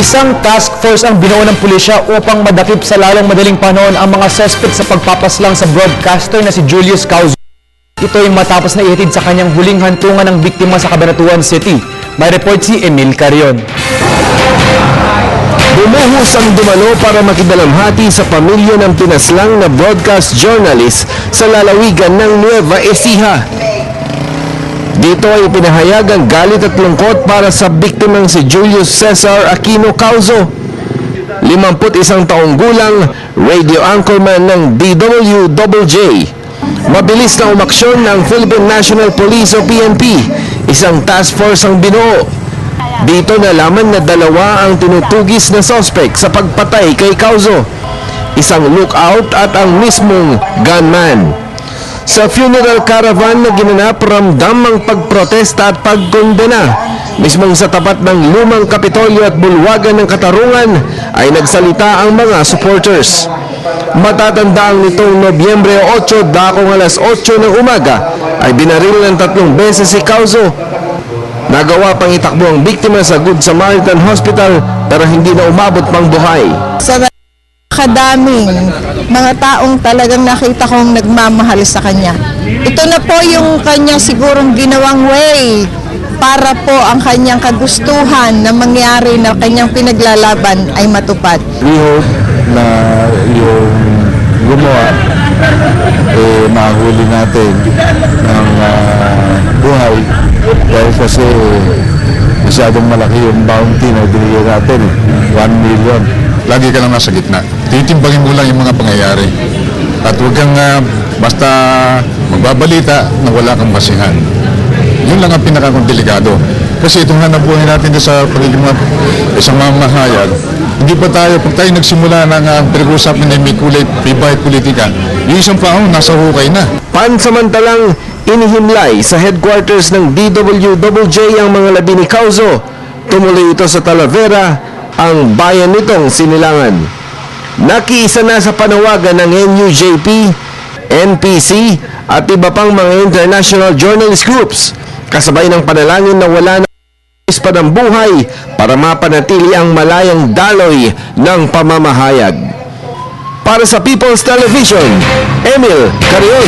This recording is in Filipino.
Isang task force ang binuo ng pulisya upang madakip sa lalong madaling panahon ang mga suspect sa pagpapaslang sa broadcaster na si Julius Cauzo. Ito ay matapos na ihatid sa kanyang huling hantungan ng biktima sa Cabanatuan City. May report si Emil Carion. Bumuhos ang dumalo para makidalamhati sa pamilya ng pinaslang na broadcast journalist sa lalawigan ng Nueva Ecija. Dito ay pinahayag ang galit at lungkot para sa biktimang si Julius Cesar Aquino Cauzo, 51 taong gulang, radio anchorman ng DWJJ. Mabilis na umaksyon ng Philippine National Police o PNP, isang task force ang binuo. Dito nalaman na dalawa ang tinutugis na suspect sa pagpatay kay Cauzo, isang lookout at ang mismong gunman. Sa funeral caravan na ginanap, ramdam ang pagprotesta at pagkondena. Mismong sa tapat ng lumang Kapitolyo at bulwagan ng Katarungan ay nagsalita ang mga supporters. Matatandaan nitong Nobyembre 8, dakong alas 8 ng umaga, ay binaril ng 3 beses si Cauzo. Nagawa pang itakbo ang biktima sa Good Samaritan Hospital pero hindi na umabot pang buhay. Sa kadaming mga taong talagang nakita kong nagmamahal sa kanya. Ito na po yung kanya sigurong ginawang way para po ang kanyang kagustuhan na mangyari na kanyang pinaglalaban ay matupad. We hope na yung gumawa mahuli natin ng buhay dahil kasi masyadong malaki yung bounty na binigyan natin, 1 million. Lagi ka lang nasa gitna. Titimbangin mo lang yung mga pangyayari. At huwag kang basta magbabalita na wala kang basihan. Yun lang ang pinakakondelikado. Kasi itong hanabuhay natin sa pagiging isang mamahayag, hindi pa tayo, pag tayo nagsimula ng pinag-uusapan na may bahit politika, yung isang paong nasa hukay na. Pansamantalang inihimlay sa headquarters ng DWJJ ang mga labi ni Cauzo. Tumuloy ito sa Talavera, ang bayan nitong Sinilangan. Nakiisa na sa panawagan ng NUJP, NPC at iba pang mga international journalist groups, kasabay ng panalangin na wala na pa ng buhay para mapanatili ang malayang daloy ng pamamahayag. Para sa People's Television, Emil Carion.